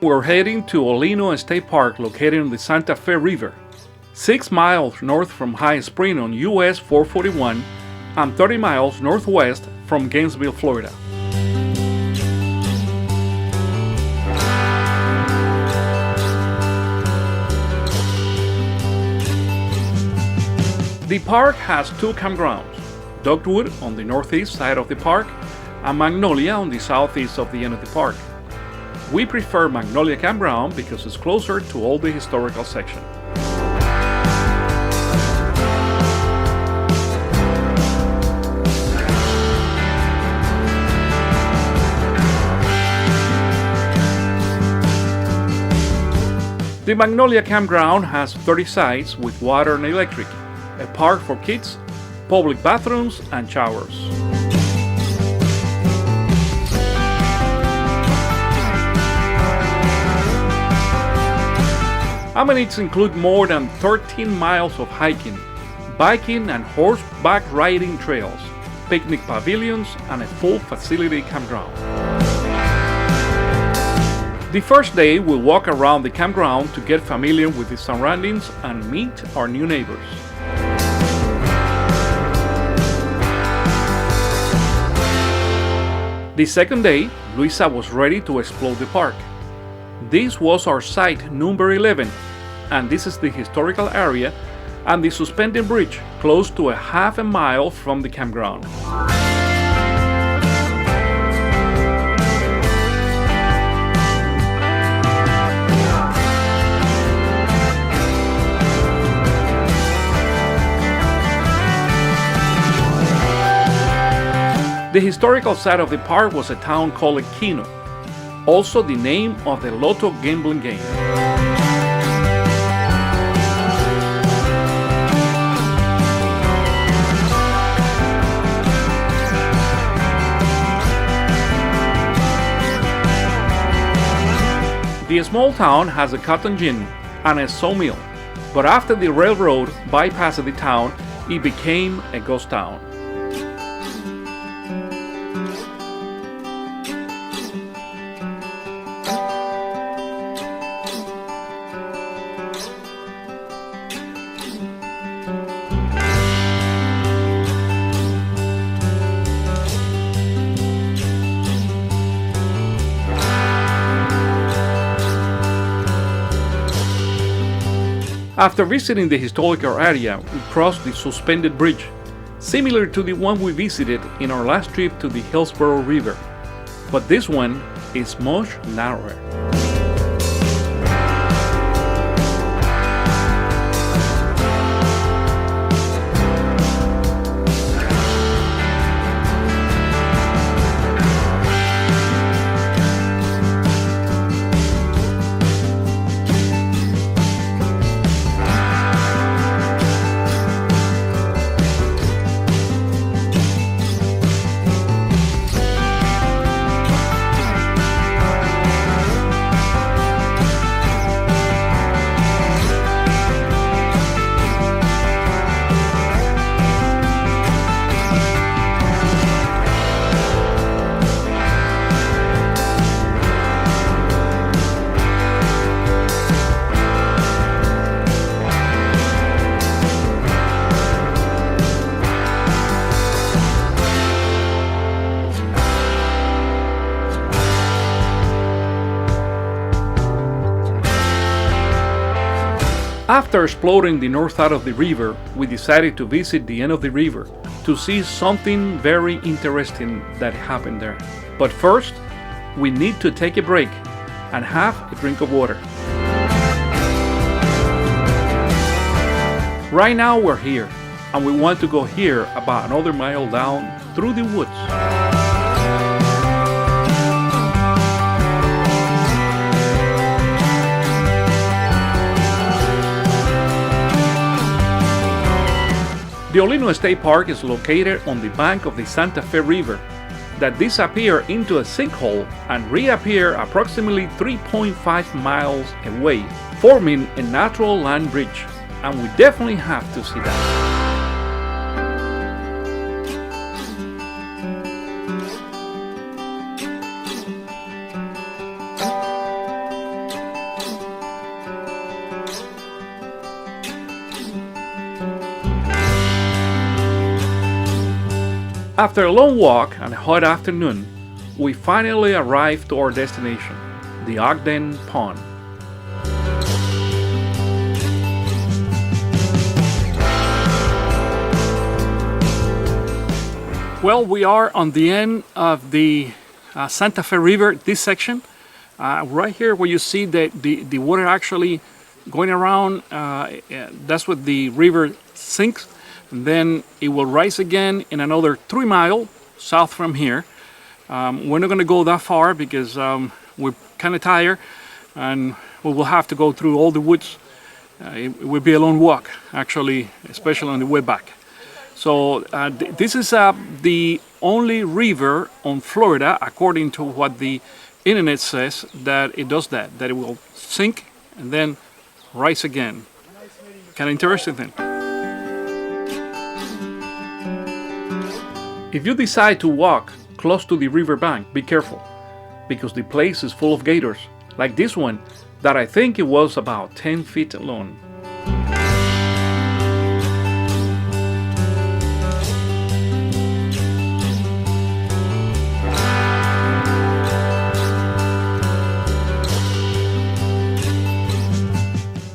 we're heading to Olino State Park located on the Santa Fe River, 6 miles north from High Spring on US 441 and 30 miles northwest from Gainesville, Florida. The park has two campgrounds, Dogwood on the northeast side of the park and Magnolia on the southeast of the end of the park. We prefer Magnolia Campground because it's closer to all the historical section. The Magnolia Campground has 30 sites with water and electric, a park for kids, public bathrooms, and showers. Amenities include more than 13 miles of hiking, biking, and horseback riding trails, picnic pavilions, and a full facility campground. The first day, we'll walk around the campground to get familiar with the surroundings and meet our new neighbors. The second day, Luisa was ready to explore the park. This was our site number 11, and this is the historical area and the suspended bridge close to a half a mile from the campground. The historical side of the park was a town called Kino, also the name of the Lotto gambling game. The small town has a cotton gin and a sawmill, but after the railroad bypassed the town, it became a ghost town. After visiting the historical area, we crossed the suspended bridge, similar to the one we visited in our last trip to the Hillsborough River, but this one is much narrower. After exploring the north side of the river, we decided to visit the end of the river to see something very interesting that happened there. But first, we need to take a break and have a drink of water. Right now we're here, and we want to go here about another mile down through the woods. The Olino State Park is located on the bank of the Santa Fe River that disappear into a sinkhole and reappear approximately 3.5 miles away, forming a natural land bridge, and we definitely have to see that. After a long walk and a hot afternoon, we finally arrived to our destination, the Ogden Pond. Well, we are on the end of the Santa Fe River, this section. Right here where you see the water actually going around, that's where the river sinks, and then it will rise again in another 3 miles south from here. We're not going to go that far because we're kind of tired, and we will have to go through all the woods. It will be a long walk, actually, especially on the way back. So this is the only river on Florida, according to what the internet says, that it does that it will sink and then rise again. Kind of interesting thing. If you decide to walk close to the riverbank, be careful, because the place is full of gators, like this one, that I think it was about 10 feet long.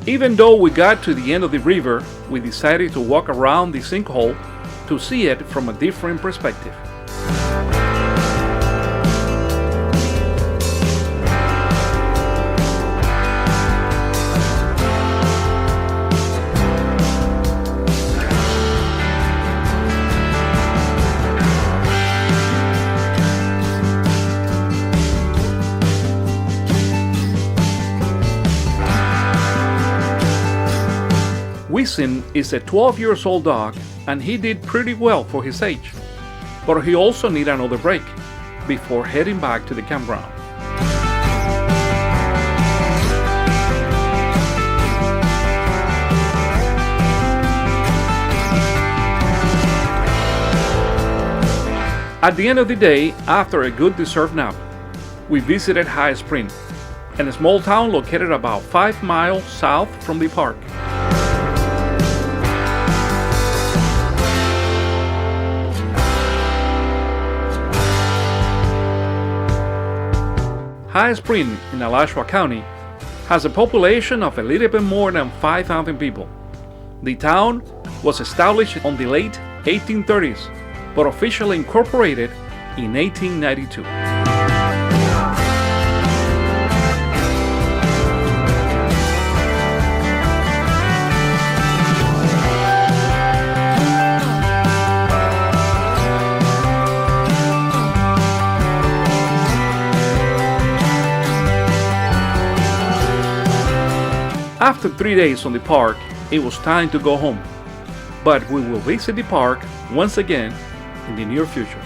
Even though we got to the end of the river, we decided to walk around the sinkhole to see it from a different perspective. Wisin is a 12-year-old dog, and he did pretty well for his age, but he also needed another break before heading back to the campground. At the end of the day, after a good deserved nap, we visited High Spring, a small town located about 5 miles south from the park. High Spring in Alachua County has a population of a little bit more than 5,000 people. The town was established on the late 1830s, but officially incorporated in 1892. After 3 days on the park, it was time to go home, but we will visit the park once again in the near future.